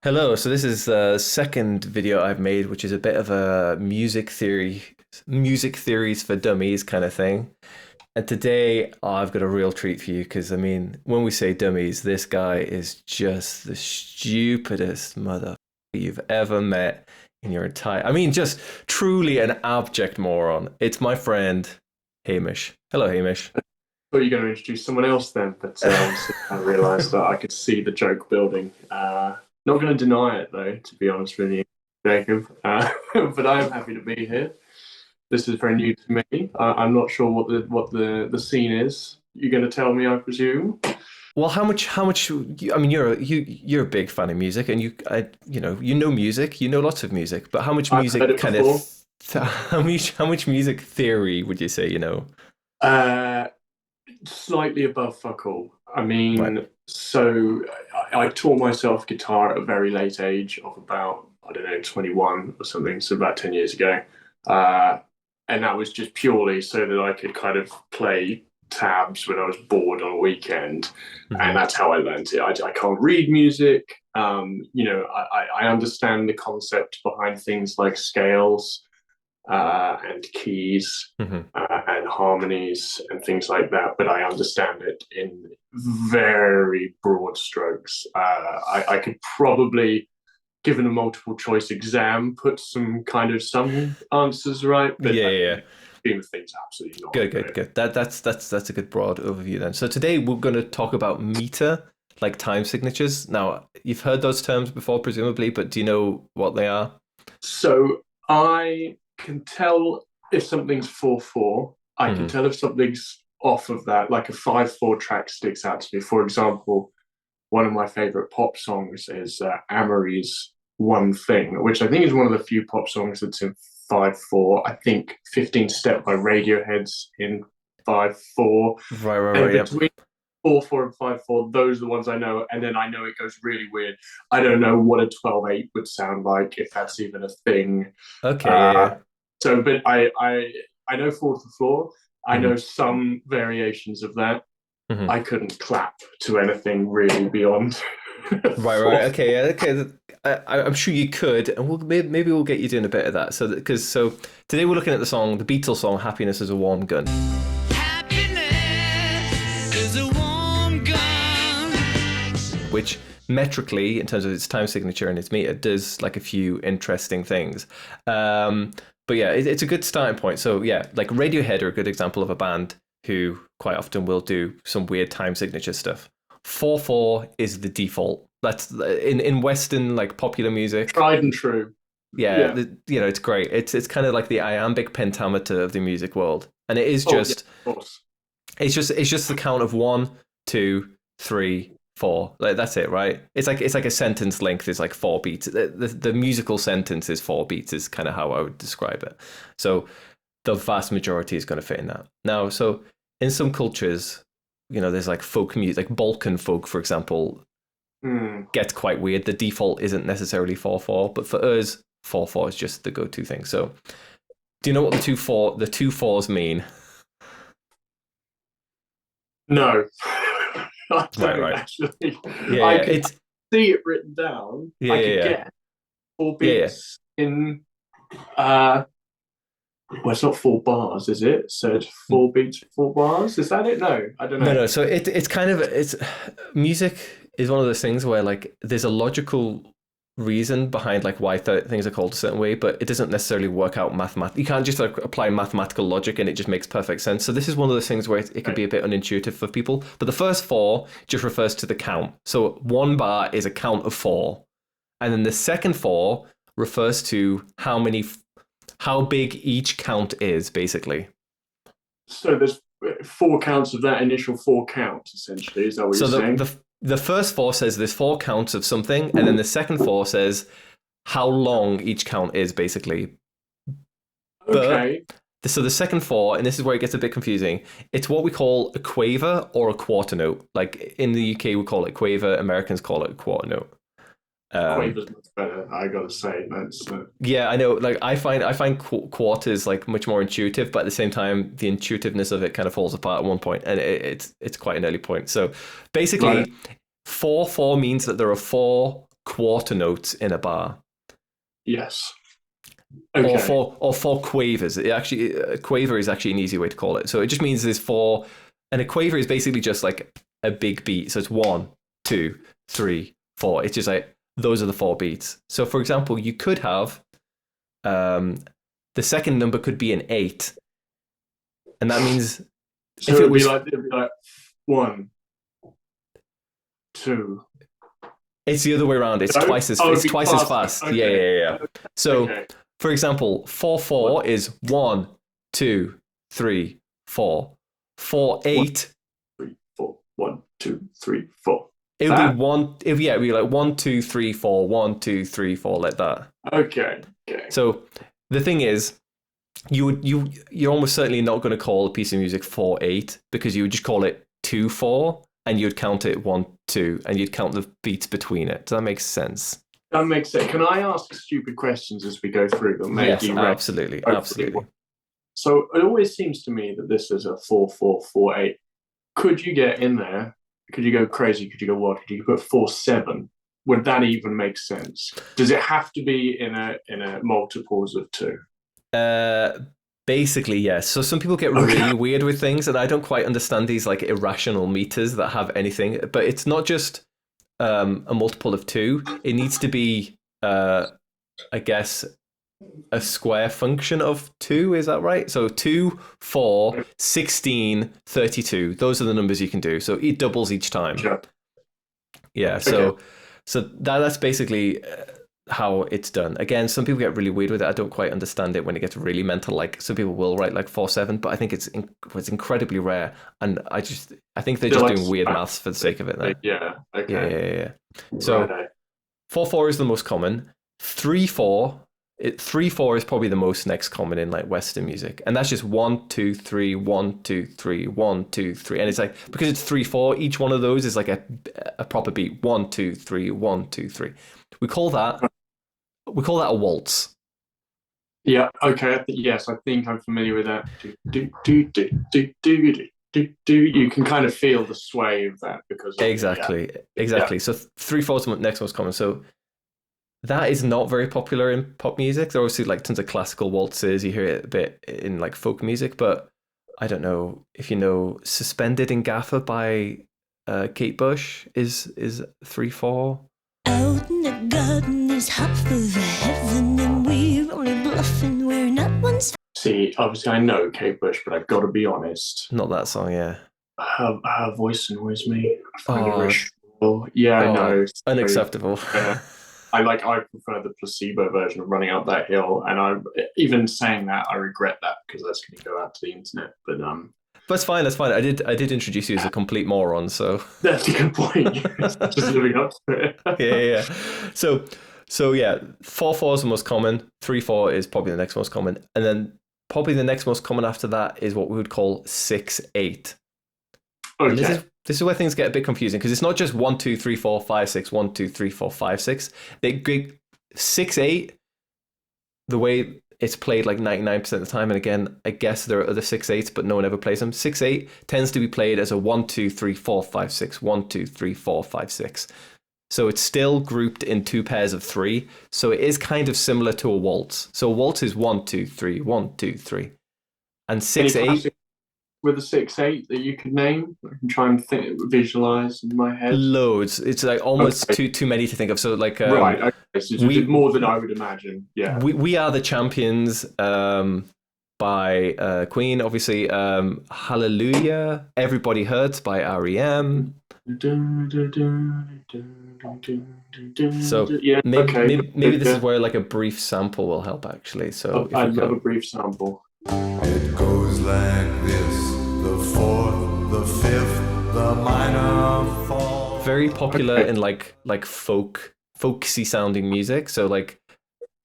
Hello, so this is the second video I've made, which is a bit of a music theories for dummies kind of thing. And today I've got a real treat for you because I mean, when we say dummies, this guy is just the stupidest mother you've ever met in your entire. I mean, just truly an abject moron. It's my friend Hamish. Hello, Hamish. Thought you were going to introduce someone else then, but I realised that I could see the joke building. Not going to deny it though, to be honest with you, Jacob. But I am happy to be here. This is very new to me. I'm not sure what the scene is. You're going to tell me, I presume. Well, how much? I mean, you're a big fan of music, and you know music, you know lots of music. But how much I've heard music it kind before. of how much music theory would you say you know? Uh, Slightly above fuck all. I Right. mean, I taught myself guitar at a very late age of about, I don't know, 21 or something, so about 10 years ago. Uh, and that was just purely so that I could kind of play tabs when I was bored on a weekend. And Hmm. that's how I learned it. I can't read music. I understand the concept behind things like scales and keys Hmm. and harmonies and things like that, but I understand it in very broad strokes. I could probably, given a multiple choice exam, put some answers right, but Yeah, I yeah, mean, yeah. scheme of things, absolutely not. Good, good, good. That's a good broad overview then. So today we're going to talk about meter, like time signatures. Now, you've heard those terms before, presumably, but do you know what they are? So I can tell if something's 4/4. I can Hmm. tell if something's off of that, like a 5/4 track sticks out to me. For example, one of my favorite pop songs is Amory's One Thing, which I think is one of the few pop songs that's in 5/4. I think 15 Step by Radiohead's in 5/4. Right, right, And right. Yep. between 4/4 and 5/4, those are the ones I know. And then I know it goes really weird. I don't know what a 12/8 would sound like, if that's even a thing. Okay. Uh, Yeah, but I know 4/4. I yeah. know some variations of that. Hmm. I couldn't clap to anything really beyond Right, right. four. Okay, yeah, okay. I'm sure you could, and maybe we'll get you doing a bit of that. So today we're looking at the Beatles song "Happiness is a Warm Gun," Happiness is a warm gun. which metrically, in terms of its time signature and its meter, does like a few interesting things. Um, but yeah, it's a good starting point. So yeah, like Radiohead are a good example of a band who quite often will do some weird time signature stuff. 4/4 is the default. That's in Western like popular music. Tried and true. Yeah, Yeah. it's great. It's kind of like the iambic pentameter of the music world, and it is Oh, yeah, just of course. it's just the count of one, two, three, four. Like that's it, right? It's like a sentence length is like 4 beats. The musical sentence is 4 beats. Is kind of how I would describe it. So the vast majority is going to fit in that. Now, so in some cultures, there's like folk music, like Balkan folk, for example, Hmm. gets quite weird. The default isn't necessarily 4/4, but for us, 4/4 is just the go-to thing. So, do you know what the two fours mean? No, I Right, don't right. actually. Yeah, I yeah. could It's see it written down. yeah, I yeah, could yeah, get four yeah, yeah. beats in. Uh, well, it's not 4 bars, is it? So it's 4 beats, 4 bars. Is that it? No, I don't No, know. no. So it's kind of it's music is one of those things where like there's a logical reason behind like why things are called a certain way, but it doesn't necessarily work out mathematically. You can't just like apply mathematical logic and it just makes perfect sense. So this is one of those things where it can Right. be a bit unintuitive for people. But the first four just refers to the count. So 1 bar is a count of four, and then the second four refers to how big each count is, basically. So there's four counts of that initial four count, essentially. Is that what you're So the saying? the the first four says there's four counts of something, and then the second four says how long each count is, basically. But Okay. so the second four, and this is where it gets a bit confusing. It's what we call a quaver or a quarter note. Like in the UK, we call it quaver. Americans call it a quarter note. Um, Quaver's much better, I gotta say. That's yeah, I know. Like I find quarters like much more intuitive, but at the same time, the intuitiveness of it kind of falls apart at one point, and it's quite an early point. So right. basically, 4/4 means that there are four quarter notes in a bar. Yes. Okay. Or four quavers. A quaver is actually an easy way to call it. So it just means there's four, and a quaver is basically just like a big beat. So it's 1, 2, 3, 4. It's just like those are the 4 beats. So for example, you could have the second number could be an 8, and that means so it'd be like 1, 2. It's the other way around. It's twice as fast. Okay. Yeah. So, for example, 4/4 is 1, 2, 3, 4. 4/8. 3, 4. 1, 2, 3, 4. It would be one. It'd be like 1, 2, 3, 4. 1, 2, 3, 4, like that. Okay. So the thing is, you're almost certainly not going to call a piece of music 4/8 because you would just call it 2/4. And you'd count it 1, 2, and you'd count the beats between it. Does that make sense? That makes sense. Can I ask stupid questions as we go through them? Yes, absolutely. So it always seems to me that this is a 4/4/4/8. Could you get in there? Could you go crazy? Could you go wild? Could you put 4/7? Would that even make sense? Does it have to be in a multiples of 2? Basically, yes. So some people get really weird with things, and I don't quite understand these like irrational meters that have anything. But it's not just a multiple of 2. It needs to be, I guess, a square function of 2. Is that right? So 2, 4, 16, 32. Those are the numbers you can do. So it doubles each time. Sure. Yeah. So that's basically how it's done. Again, some people get really weird with it. I don't quite understand it when it gets really mental. Like some people will write like 4/7, but I think it's incredibly rare. And I think they're just doing weird maths for the sake of it. Now. Yeah. Okay. Yeah. So 4/4 is the most common. 3/4. 3/4 is probably the most next common in like Western music, and that's just 1, 2, 3, 1, 2, 3, 1, 2, 3, and it's like because it's 3/4. Each one of those is like a proper beat. 1, 2, 3, 1, 2, 3. We call that a waltz. Yeah. Okay. Yes, I think I'm familiar with that. You can kind of feel the sway of that because exactly. So 3/4 is the next most common. So that is not very popular in pop music. There are obviously like tons of classical waltzes. You hear it a bit in like folk music, but I don't know if you know "Suspended in Gaffer" by Kate Bush is 3/4. Out in the garden is hot for the heaven, and we're only bluffing, we're not once. See, obviously I know Kate Bush, but I've got to be honest. Not that song, yeah. Her voice annoys me. I find it very shrill. Yeah, I know. Unacceptable. I prefer the placebo version of Running Up That Hill, and I even saying that I regret that because that's going to go out to the internet. But it's fine. That's fine. I did introduce you as a complete moron, so that's a good point. Just living up to it. yeah. So yeah, 4/4 is the most common. 3/4 is probably the next most common, and then probably the next most common after that is what we would call 6/8. Okay. This is where things get a bit confusing because it's not just 1, 2, 3, 4, 5, 6, 1, 2, 3, 4, 5, 6. They 6/8, the way it's played like 99% of the time, and again, I guess there are other 6/8s, but no one ever plays them. 6/8 tends to be played as a 1, 2, 3, 4, 5, 6, 1, 2, 3, 4, 5, 6. So it's still grouped in 2 pairs of 3. So it is kind of similar to a waltz. So a waltz is 1, 2, 3, 1, 2, 3. And 6/8 with a 6/8 that you could name? I can try and visualize in my head. Loads. It's like almost too many to think of. So like right, okay. So it's more than I would imagine. Yeah. We Are the Champions by Queen, obviously. Hallelujah. Everybody Hurts by REM. So yeah, maybe this is where like a brief sample will help actually. So I love a brief sample. It goes like this: the 4th, the 5th, the minor fall. Very popular in like folksy sounding music. So like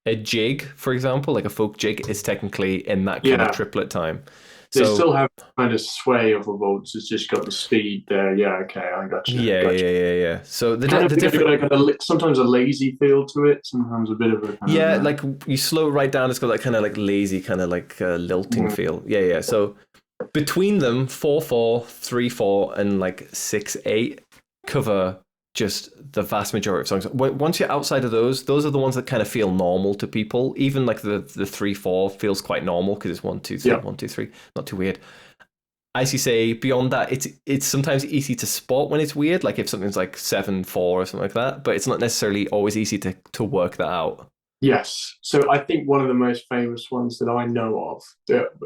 a jig, for example, like a folk jig is technically in that kind of triplet time. They still have kind of sway of a waltz. It's just got the speed there. Yeah, okay, I got you. Yeah. So the different, sometimes a lazy feel to it. Sometimes a bit of a like you slow it right down. It's got that kind of like lazy, kind of like lilting feel. Yeah. So between them, 4/4, 3/4, and like 6/8 cover just the vast majority of songs. Once you're outside of those are the ones that kind of feel normal to people. Even like the 3/4 feels quite normal because it's 1 2 3 1 2 3, not too weird. As you say, beyond that, it's sometimes easy to spot when it's weird, like if something's like 7/4 or something like that. But it's not necessarily always easy to work that out. Yes. So I think one of the most famous ones that I know of,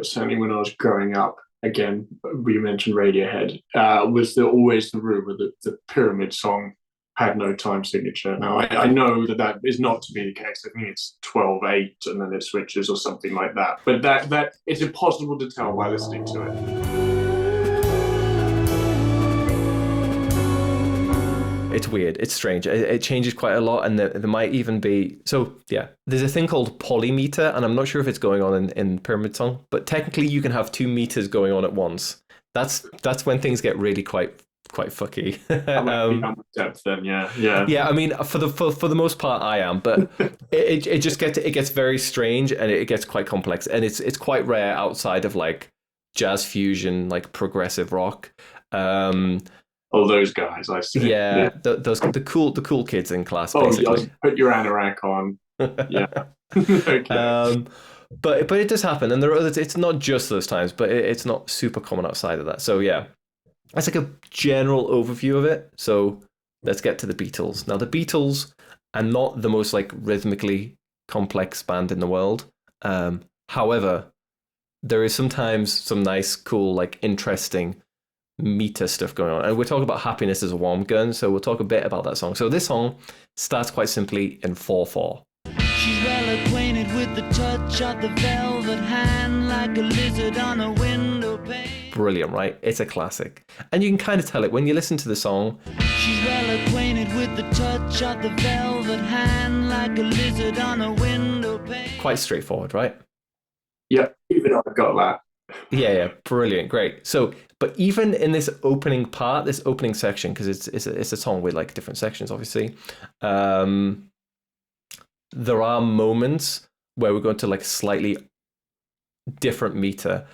certainly when I was growing up, again, we mentioned Radiohead, was Always the Room, where the Pyramid song had no time signature. Now, I know that is not to be the case. I think it's 12/8 and then it switches or something like that. But that it's impossible to tell by listening to it. It's weird. It's strange. It changes quite a lot, and there might even be... So, yeah, there's a thing called Polymeter, and I'm not sure if it's going on in Pyramid Song, but technically you can have 2 meters going on at once. That's when things get really quite fucky. Depth then, yeah. Yeah, I mean, for the most part, I am, but it just gets very strange, and it gets quite complex, and it's quite rare outside of like jazz fusion, like progressive rock. Oh, those guys, I see. Yeah. The cool kids in class. Basically. Yeah, put your anorak on. Yeah. Okay. But it does happen, and there are others. It's not just those times, but it's not super common outside of that. So yeah, that's like a general overview of it. So let's get to the Beatles. Now the Beatles are not the most like rhythmically complex band in the world. However, there is sometimes some nice, cool, like interesting meter stuff going on, and we're talking about Happiness as a warm gun, so we'll talk a bit about that song. So this song starts quite simply in 4/4. She's well acquainted with the touch of the velvet hand, like a lizard on a window pane. Brilliant, right? It's a classic, and you can kind of tell it when you listen to the song. She's well acquainted with the touch of the velvet hand, like a lizard on a window pane. Quite straightforward, right? Yeah, even I've got that. Yeah, brilliant, great. So, but even in this opening part, this opening section, because it's a song with like different sections, obviously, there are moments where we're going to like slightly different meter.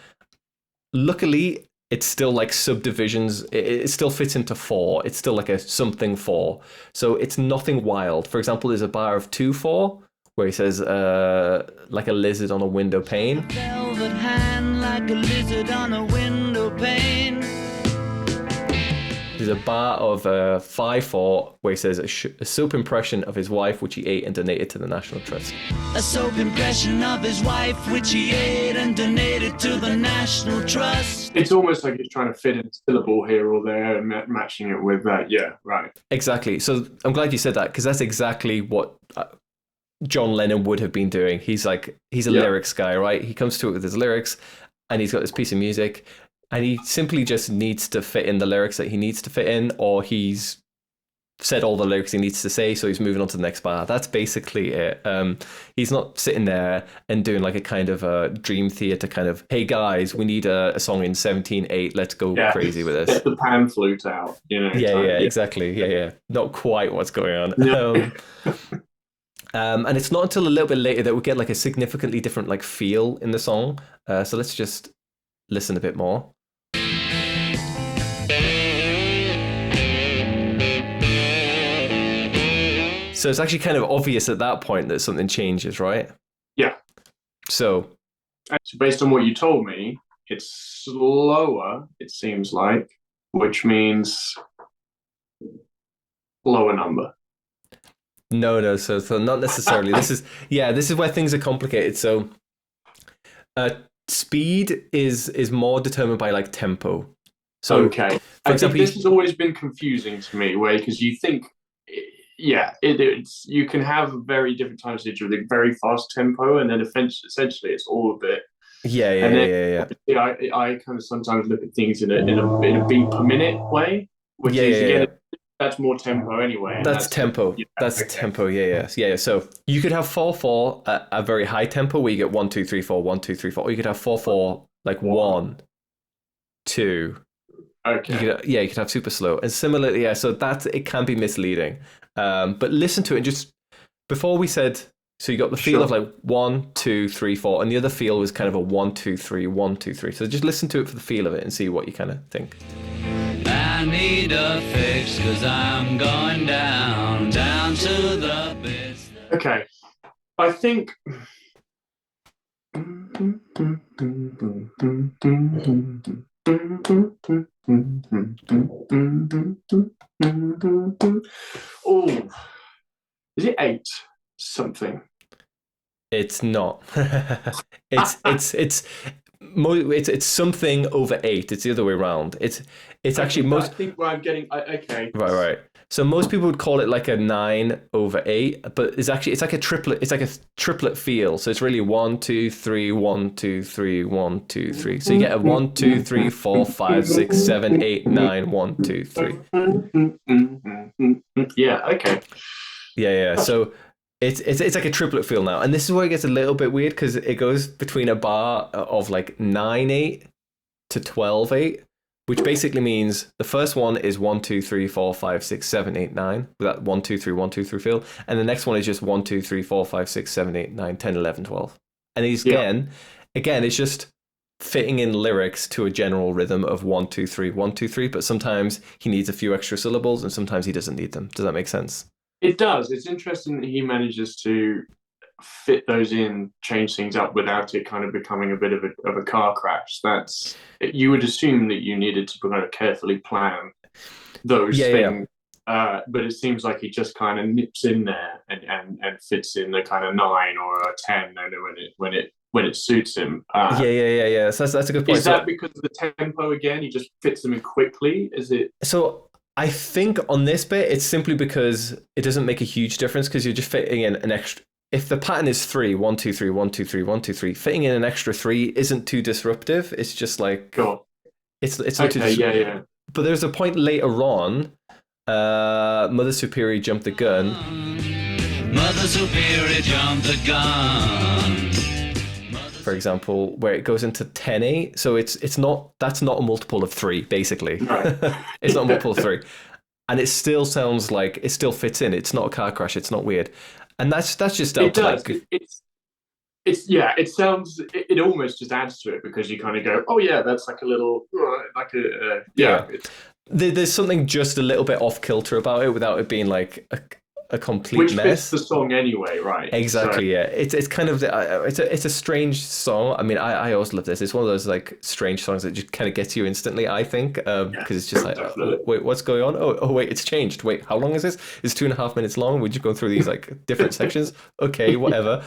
Luckily, it's still like subdivisions. It still fits into 4. It's still like a something 4. So it's nothing wild. For example, there's a bar of 2/4. Where he says, like a lizard on a window pane. Velvet hand, like a lizard on a window pane. There's a bar of 5/4 where he says a soap impression of his wife, which he ate and donated to the National Trust. A soap impression of his wife, which he ate and donated to the National Trust. It's almost like he's trying to fit in a syllable here or there and matching it with that. Yeah, right. Exactly. So I'm glad you said that, because that's exactly what John Lennon would have been doing. He's a lyrics guy, right? He comes to it with his lyrics, and he's got this piece of music, and he simply just needs to fit in the lyrics that he needs to fit in, or he's said all the lyrics he needs to say, so he's moving on to the next bar. That's basically it. He's not sitting there and doing like a kind of a dream theater kind of, hey guys, we need a song in 17/8, let's go crazy with this. Get the pan flute out, you know. Exactly. Yeah. Not quite what's going on. No. And it's not until a little bit later that we get like a significantly different like feel in the song. So let's just listen a bit more. So it's actually kind of obvious at that point that something changes, right? Yeah. So based on what you told me, it's slower, it seems like, which means lower number. No, so not necessarily. This is where things are complicated. So speed is more determined by like tempo. So okay. For example, this has always been confusing to me, because you think, it's you can have a very different time signature with a very fast tempo, and then essentially it's all a bit. Yeah. I kind of sometimes look at things in a beat per minute way, which is again. That's more tempo anyway. That's tempo. Tempo. Yeah. So you could have 4/4 at a very high tempo where you get 1 2 3 4 1 2 3 4. Or you could have 4/4 like 1 2. Okay. You could have super slow. And similarly, so it can be misleading. But listen to it just before we said. So you got the feel of like 1 2 3 4, and the other feel was kind of a 1 2 3 1 2 3. So just listen to it for the feel of it and see what you kind of think. And I need a fix, 'cause I'm going down, down to the bits. Okay, I think. Oh, is it 8 something? It's not. It's something over 8. It's the other way around. It's actually I think where I'm getting. Okay. right. So most people would call it like a 9 over 8, but it's like a triplet. It's like a triplet feel. So it's really 1, 2, 3, 1, 2, 3, 1, 2, 3. So you get a 1, 2, 3, 4, 5, 6, 7, 8, 9, 1, 2, 3. Yeah. Okay. Yeah. So it's like a triplet feel now, and this is where it gets a little bit weird because it goes between a bar of like 9/8 to 12/8, which basically means the first one is 1, 2, 3, 4, 5, 6, 7, 8, 9 with that 1, 2, 3, 1, 2, 3 feel, and the next one is just 1, 2, 3, 4, 5, 6, 7, 8, 9, 10, 11, 12, and he's again it's just fitting in lyrics to a general rhythm of 1, 2, 3, 1, 2, 3, but sometimes he needs a few extra syllables and sometimes he doesn't need them. Does that make sense? It does. It's interesting that he manages to fit those in, change things up without it kind of becoming a bit of a car crash. You would assume that you needed to kind of carefully plan those things. Yeah. But it seems like he just kind of nips in there and fits in the kind of 9 or a 10 when it suits him. Yeah. So that's a good point. Is that because of the tempo again? He just fits them in quickly? Is it? So I think on this bit, it's simply because it doesn't make a huge difference because you're just fitting in an extra. If the pattern is 3, 1, 2, 3, 1, 2, 3, 1, 2, 3, fitting in an extra 3 isn't too disruptive. It's just like it's not too disruptive. Yeah. But there's a point later on. Mother Superior jumped the gun. Mother Superior jumped the gun. For example, where it goes into 10/8, so that's not a multiple of 3, basically. Right. It's not a multiple of 3, and it still sounds like it still fits in. It's not a car crash. It's not weird, and that's just it does. Like, it sounds. It almost just adds to it because you kind of go, oh yeah, that's like a little There's something just a little bit off kilter about it without it being like a complete which mess. fits the song anyway, right? Exactly. So. Yeah. It's kind of it's a strange song. I mean, I always love this. It's one of those like strange songs that just kind of gets you instantly. I think because it's just like, wait, what's going on? Oh, wait, it's changed. Wait, how long is this? It's 2.5 minutes long. We just go through these like different sections. Okay, whatever.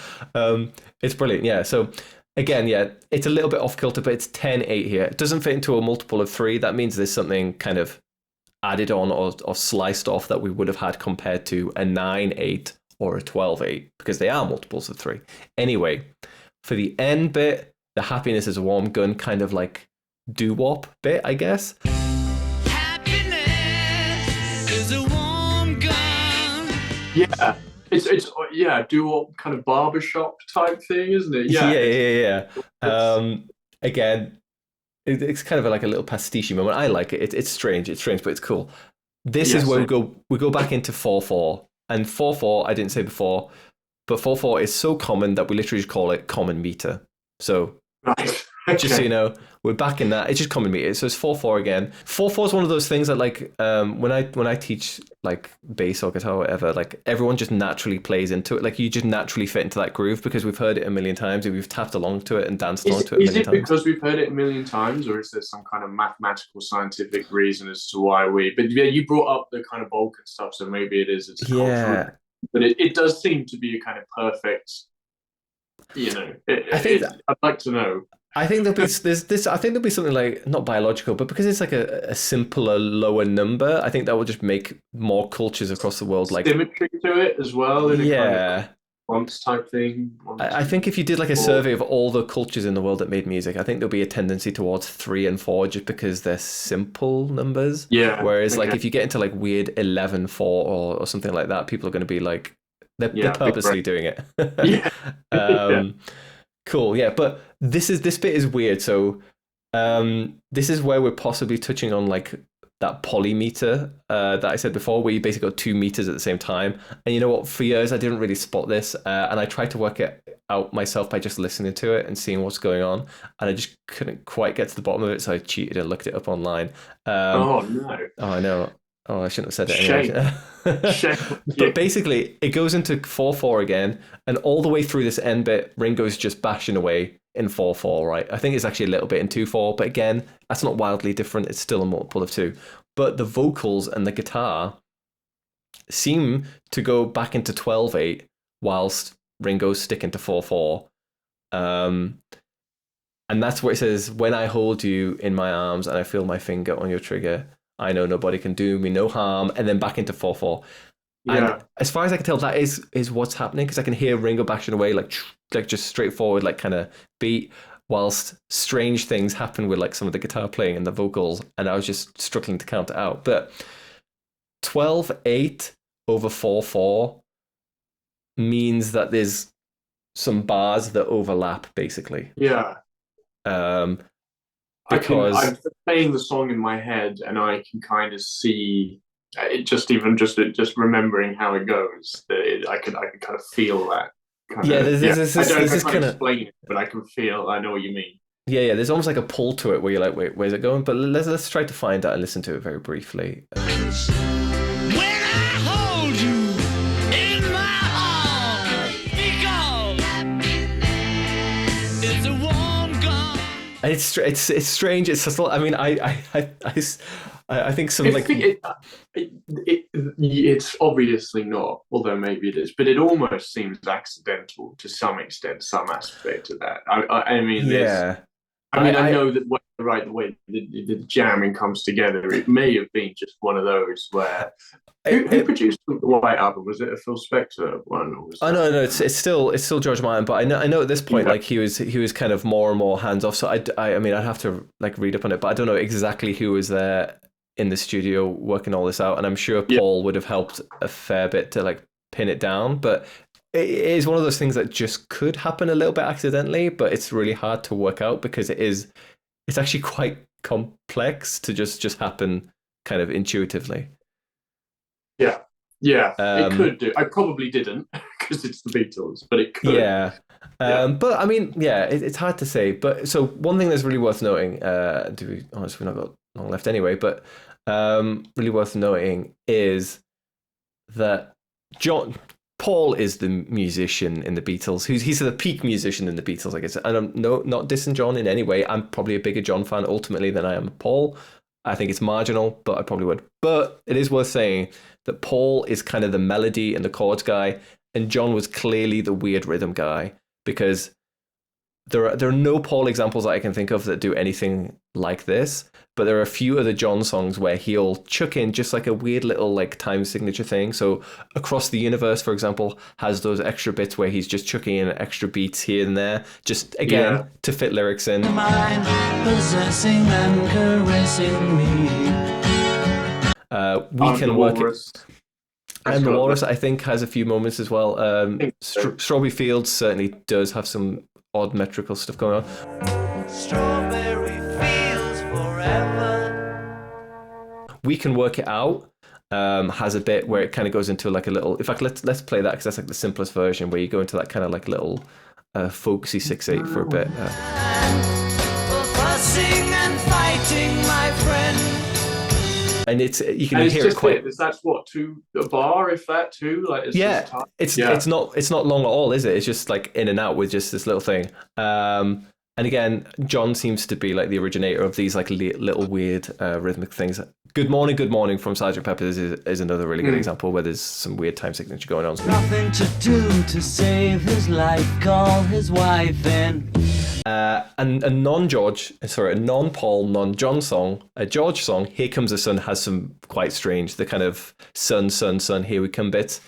It's brilliant. Yeah. So. Again, it's a little bit off kilter, but it's 10/8 here. It doesn't fit into a multiple of 3. That means there's something kind of added on or sliced off that we would have had compared to a 9/8 or a 12/8 because they are multiples of 3. Anyway, for the end bit, the Happiness is a Warm Gun kind of like doo-wop bit, I guess. Happiness is a warm gun. Yeah. It's doo-wop kind of barbershop type thing, isn't it? Yeah. Again, it's kind of like a little pastiche moment. I like it. It's strange, but it's cool. This is where we go back into 4/4, and 4/4 I didn't say before, but 4/4 is so common that we literally just call it common meter. So just so you know, we're back in that. It's just common meter. So it's 4/4 again. 4/4 is one of those things that like when I teach like bass or guitar or whatever, like everyone just naturally plays into it. Like you just naturally fit into that groove because we've heard it a million times and we've tapped along to it and danced along to it a million times. Is it because we've heard it a million times, or is there some kind of mathematical scientific reason as to why we? But yeah, you brought up the kind of Balkan stuff, so maybe it is. It's cultural, but it does seem to be a kind of perfect. I'd like to know. I think there'll be this. I think there'll be something like not biological, but because it's like a simpler, lower number, I think that will just make more cultures across the world like symmetry to it as well. In kind of once type thing. I think if you did like a survey of all the cultures in the world that made music, I think there'll be a tendency towards 3 and 4 just because they're simple numbers. Yeah. Whereas like if you get into like weird 11/4 or something like that, people are going to be like they're purposely doing it. Cool. Yeah, but this bit is weird. So this is where we're possibly touching on like that polymeter that I said before, where you basically got 2 meters at the same time. And you know what? For years, I didn't really spot this. And I tried to work it out myself by just listening to it and seeing what's going on, and I just couldn't quite get to the bottom of it, so I cheated and looked it up online. Oh no! Oh, I know. Oh, I shouldn't have said it anyway. Shame. But basically, it goes into 4/4 again, and all the way through this end bit, Ringo's just bashing away in 4/4, right? I think it's actually a little bit in 2/4, but again, that's not wildly different. It's still a multiple of 2. But the vocals and the guitar seem to go back into 12/8 whilst Ringo's sticking to 4/4. And that's what it says, when I hold you in my arms and I feel my finger on your trigger, I know nobody can do me no harm, and then back into 4/4. Yeah. And as far as I can tell, that is what's happening, because I can hear Ringo bashing away like just straightforward, like kind of beat, whilst strange things happen with like some of the guitar playing and the vocals, and I was just struggling to count it out. But 12/8 over 4/4 means that there's some bars that overlap, basically. Yeah. Because I'm playing the song in my head, and I can kind of see it. Just remembering how it goes, I can kind of feel that. I can't explain it, but I can feel. I know what you mean. Yeah. There's almost like a pull to it where you're like, wait, where's it going? But let's try to find that and listen to it very briefly. When I hold you in my arms, because it's a warm gun. And it's strange. It's just, I mean, I think some like it's obviously not, although maybe it is, but it almost seems accidental to some extent, some aspect of that. I mean, yeah. I know that the way the jamming comes together, it may have been just one of those where. Who produced the White Album? Was it a Phil Spector one? Or was no, it's still George Martin, but I know at this point, like he was kind of more and more hands off. So I mean, I'd have to like read up on it, but I don't know exactly who was there in the studio working all this out, and I'm sure Paul would have helped a fair bit to like pin it down. But it is one of those things that just could happen a little bit accidentally, but it's really hard to work out because it's actually quite complex to just happen kind of intuitively. Yeah, it could do. I probably didn't because it's the Beatles, but it could. Yeah. But I mean, it's hard to say. But so one thing that's really worth noting, we've not got long left anyway, but really worth noting is that Paul is the musician in the Beatles. He's the peak musician in the Beatles, I guess. And I'm not dissing John in any way. I'm probably a bigger John fan ultimately than I am Paul. I think it's marginal, but I probably would. But it is worth saying that Paul is kind of the melody and the chords guy, and John was clearly the weird rhythm guy, because there are no Paul examples that I can think of that do anything like this, but there are a few other John songs where he'll chuck in just like a weird little like time signature thing. So Across the Universe, for example, has those extra bits where he's just chucking in extra beats here and there, just again to fit lyrics in. Mind possessing and caressing me. We Can Work It. And the Walrus, I think, has a few moments as well. Strawberry Fields certainly does have some odd metrical stuff going on. Strawberry Fields forever. We Can Work It Out has a bit where it kind of goes into like a little. In fact, let's play that because that's like the simplest version, where you go into that kind of like little folksy 6/8 for a bit. Fussing and fighting, my friend. And you can hear it quite. That's what, a bar, if that too. Like it's not long at all, is it? It's just like in and out with just this little thing. And again, John seems to be like the originator of these like little weird rhythmic things. Good Morning from Sgt. Pepper's is another really good example where there's some weird time signature going on. Nothing to do to save his life, call his wife in. And a non-Paul, non-John song, a George song, Here Comes the Sun, has some quite strange, the kind of sun, sun, sun, here we come bits.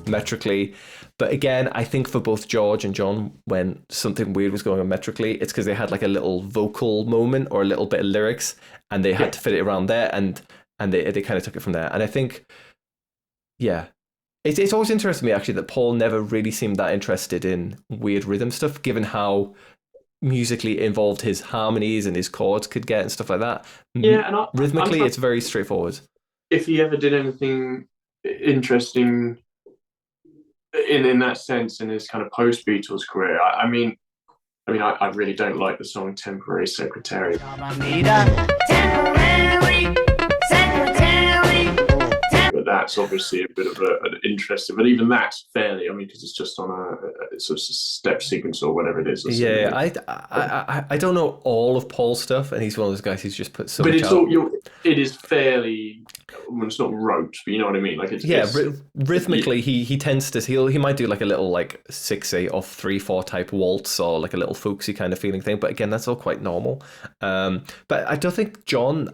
Metrically. But again, I think for both George and John, when something weird was going on metrically, it's because they had like a little vocal moment or a little bit of lyrics, and they had to fit it around there, and they kind of took it from there. And I think, it's always interested me actually that Paul never really seemed that interested in weird rhythm stuff, given how musically involved his harmonies and his chords could get and stuff like that. Yeah, and rhythmically, it's very straightforward. If he ever did anything interesting in that sense in his kind of post Beatles career. I really don't like the song "Temporary Secretary." But that's obviously a bit of an interesting. But even that's fairly. I mean, because it's just on a sort of step sequence or whatever it is. Yeah, I don't know all of Paul's stuff, and he's one of those guys who's just put so but much it's out. it is fairly. Well, it's not rote, but you know what I mean. Like Rhythmically, he tends to he might do like a little like 6/8 off 3/4 type waltz or like a little folksy kind of feeling thing. But again, that's all quite normal. But I don't think John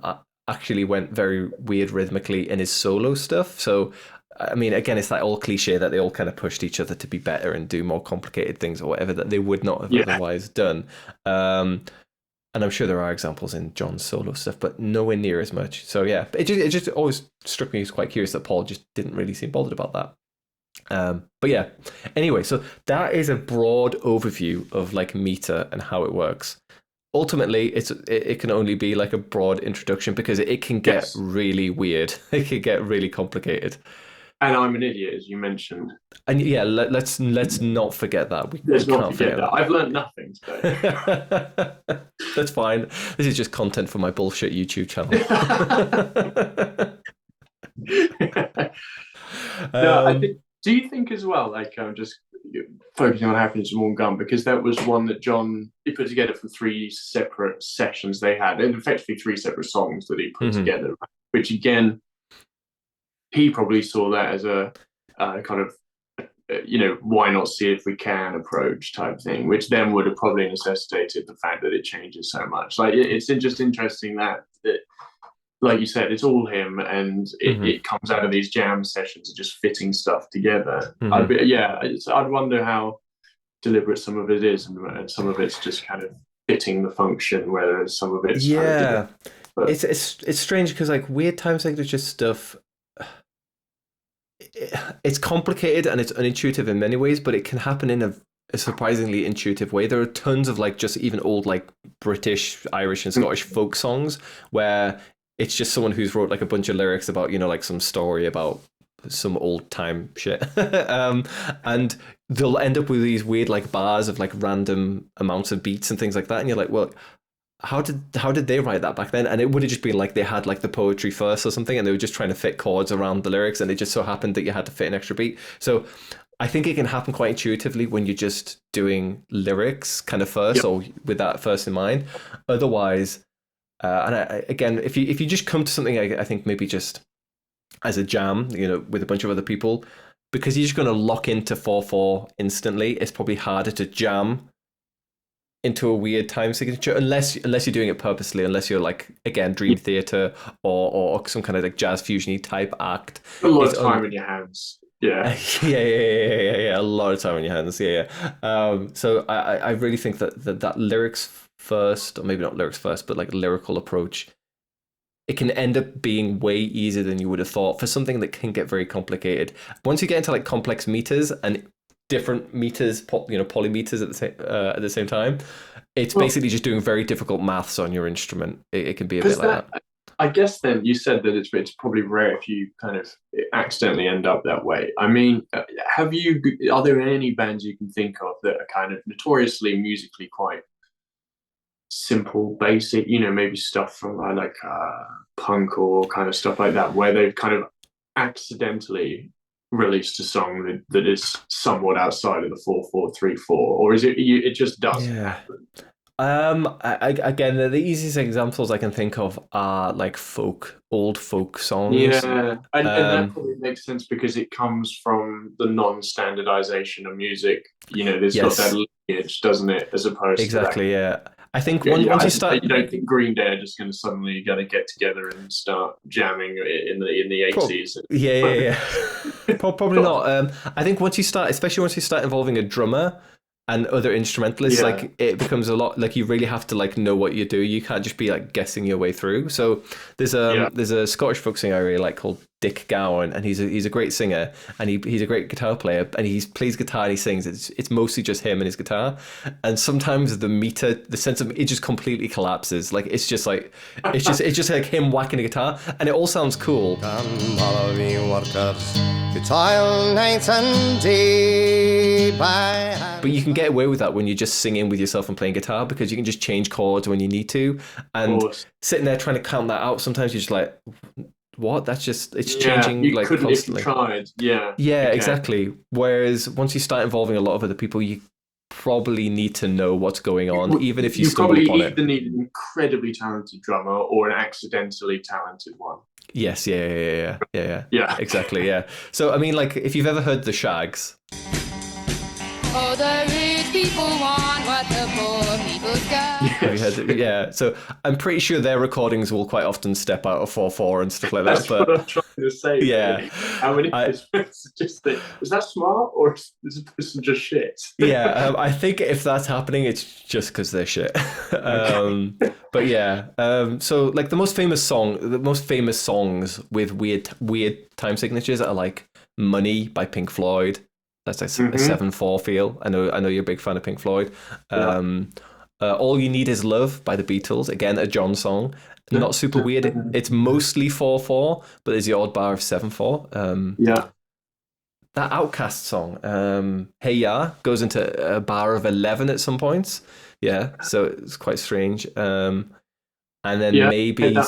actually went very weird rhythmically in his solo stuff. So I mean, again, it's that old cliche that they all kind of pushed each other to be better and do more complicated things or whatever that they would not have otherwise done. And I'm sure there are examples in John's solo stuff, but nowhere near as much. So yeah, it just always struck me as quite curious that Paul just didn't really seem bothered about that. But yeah, anyway, so that is a broad overview of like meter and how it works. Ultimately, it can only be like a broad introduction because it can get really weird. It can get really complicated. And I'm an idiot, as you mentioned. And yeah, let's not forget that. Let's not forget that. I've learned nothing today. That's fine. This is just content for my bullshit YouTube channel. Do you think as well, like just focusing on Happiness in One Gun, because that was one that he put together from 3 separate sessions they had, and effectively 3 separate songs that he put together, which again, he probably saw that as a kind of, why not see if we can approach type thing, which then would have probably necessitated the fact that it changes so much. Like it's just interesting that like you said, it's all him, and it comes out of these jam sessions of just fitting stuff together. I'd wonder how deliberate some of it is, and some of it's just kind of fitting the function, whereas some of it's it's strange because like weird time signatures stuff. It's complicated and it's unintuitive in many ways, but it can happen in a surprisingly intuitive way. There are tons of like just even old like British, Irish, and Scottish folk songs where it's just someone who's wrote like a bunch of lyrics about like some story about some old time shit, and they'll end up with these weird like bars of like random amounts of beats and things like that, and you're like, well, how did they write that back then? And it would have just been like they had like the poetry first or something, and they were just trying to fit chords around the lyrics, and it just so happened that you had to fit an extra beat. So I think it can happen quite intuitively when you're just doing lyrics kind of first, or with that first in mind. Otherwise, again, if you just come to something, I think maybe just as a jam, with a bunch of other people, because you're just going to lock into 4/4 instantly, it's probably harder to jam into a weird time signature unless you're doing it purposely, unless you're like, again, Dream Theater or some kind of like jazz fusion-y type act. A lot of time in your hands. Yeah. Yeah. A lot of time in your hands. Yeah. So I really think that lyrics first, or maybe not lyrics first, but like lyrical approach, it can end up being way easier than you would have thought for something that can get very complicated. Once you get into like complex meters and different meters, polymeters at the same time, it's basically just doing very difficult maths on your instrument. It can be a bit like that. I guess then you said that it's probably rare if you kind of accidentally end up that way. I mean, are there any bands you can think of that are kind of notoriously musically quite simple, basic, maybe stuff from like punk or kind of stuff like that, where they've kind of accidentally released a song that is somewhat outside of the 4/4 3/4, or is it just doesn't happen? Again, the easiest examples I can think of are like old folk songs. Yeah, and that probably makes sense because it comes from the non-standardization of music. There's got that lineage, doesn't it? As opposed exactly, to that. I think once you start, you don't think Green Day are just going to suddenly get together and start jamming in the 80s. Yeah. Probably not. I think especially once you start involving a drummer and other instrumentalists, like it becomes a lot like you really have to like know what you do. You can't just be like guessing your way through. So there's a Scottish folk singer I really like called Dick Gowan, and he's a great singer, and he's a great guitar player, and he plays guitar and he sings. It's mostly just him and his guitar, and sometimes the sense of it just completely collapses. Like it's just like him whacking a guitar, and it all sounds cool. Come follow me workers who toil night and day by hand. But you can get away with that when you're just singing with yourself and playing guitar, because you can just change chords when you need to. And sitting there trying to count that out, sometimes you're just like, what? That's just, it's changing you like couldn't constantly. If you tried. Yeah. Yeah, okay. Exactly. Whereas once you start involving a lot of other people, you probably need to know what's going on, even if you stumble upon it. You probably either need an incredibly talented drummer or an accidentally talented one. Yes, yeah. Exactly, yeah. So, I mean, like, if you've ever heard the Shags. Oh, the rich people want what the poor people got. Have you heard it? Yeah. So I'm pretty sure their recordings will quite often step out of 4/4 and stuff like that. That's what I'm trying to say. Yeah. Really. How many just think, is that smart or is this person just shit? Yeah. I think if that's happening, it's just because they're shit. But yeah. So like the most famous songs with weird time signatures are like "Money" by Pink Floyd. That's like a 7/4 feel. I know you're a big fan of Pink Floyd. All You Need Is Love by the Beatles. Again, a John song. Not super weird. It's mostly 4/4, but there's the odd bar of 7/4. That Outkast song, Hey Ya, goes into a bar of 11 at some points. Yeah, so it's quite strange. And then maybe they're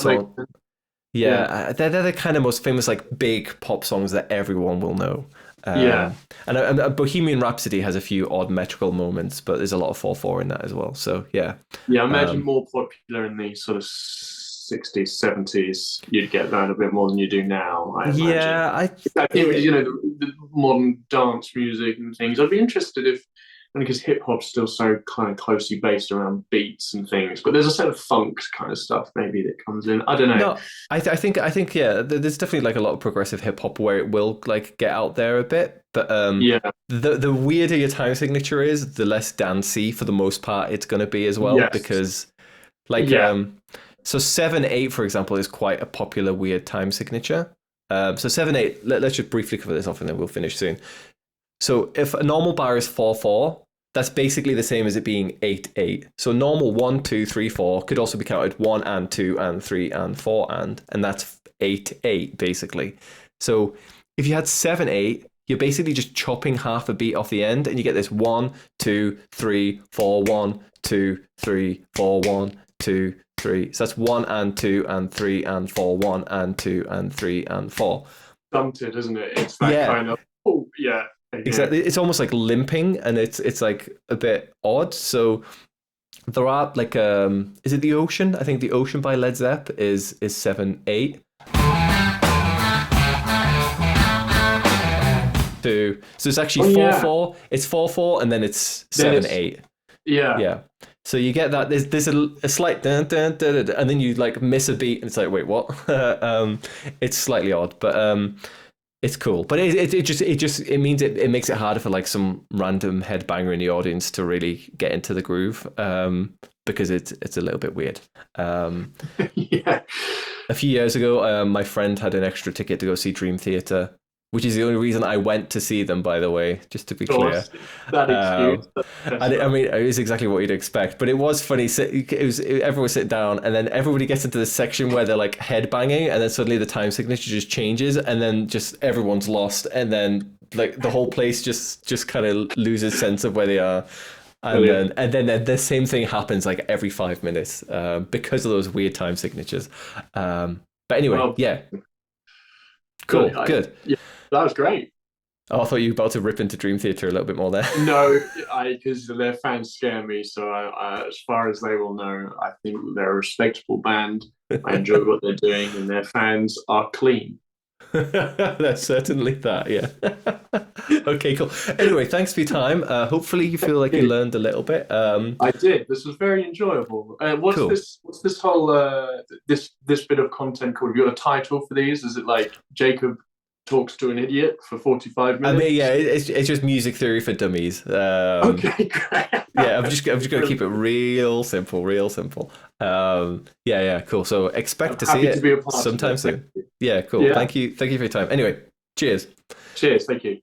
the kind of most famous like big pop songs that everyone will know. And Bohemian Rhapsody has a few odd metrical moments, but there's a lot of 4/4 in that as well. So I imagine more popular in the sort of 60s, 70s. You'd get that a bit more than you do now. I imagine. I think the modern dance music and things. I'd be interested if, because hip hop's still so kind of closely based around beats and things, but there's a set of funk kind of stuff maybe that comes in. I don't know. No, I think there's definitely like a lot of progressive hip hop where it will like get out there a bit, but the weirder your time signature is, the less dancey for the most part it's going to be as well, because like so 7/8 for example is quite a popular weird time signature. So 7/8, let's just briefly cover this off and then we'll finish soon. So if a normal bar is 4/4, that's basically the same as it being 8/8. So normal 1, 2, 3, 4 could also be counted 1 and 2 and 3 and 4 and that's 8/8 basically. So if you had 7/8, you're basically just chopping half a beat off the end and you get this 1, 2, 3, 4, 1, 2, 3, 4, 1, 2, 3. So that's 1 and 2 and 3 and 4, 1 and 2 and 3 and 4. Stunted, isn't it? It's that kind of Exactly. It's almost like limping and it's like a bit odd. So there are like is it The Ocean? I think The Ocean by Led Zepp is 7/8. So it's actually 4/4. It's 4/4 and then it's 7/8. Yeah. So you get that there's a slight dun, dun, dun, dun, and then you like miss a beat and it's like, wait, what? It's slightly odd, but it's cool. But it means it makes it harder for like some random headbanger in the audience to really get into the groove, because it's a little bit weird. A few years ago, my friend had an extra ticket to go see Dream Theater, which is the only reason I went to see them, by the way, just to be clear. That excuse. I mean, it was exactly what you'd expect, but it was funny. Everyone would sit down, and then everybody gets into this section where they're like headbanging, and then suddenly the time signature just changes, and then just everyone's lost, and then like the whole place just kind of loses sense of where they are. And then the same thing happens like every 5 minutes because of those weird time signatures. But anyway, Cool, good. That was great. Oh, I thought you were about to rip into Dream Theater a little bit more there. No, because their fans scare me. So as far as they will know, I think they're a respectable band. I enjoy what they're doing, and their fans are clean. That's certainly that, yeah. Okay, cool. Anyway, thanks for your time. Hopefully you feel like you learned a little bit. I did. This was very enjoyable. What's this whole this bit of content called? Have you got a title for these? Is it like Jacob talks to an idiot for 45 minutes? I mean, yeah, it's just music theory for dummies. Okay, great. Yeah, I'm just going to keep it real simple. Yeah, cool. So expect to see it sometime soon. Yeah, cool. Yeah. Thank you for your time. Anyway, cheers. Thank you.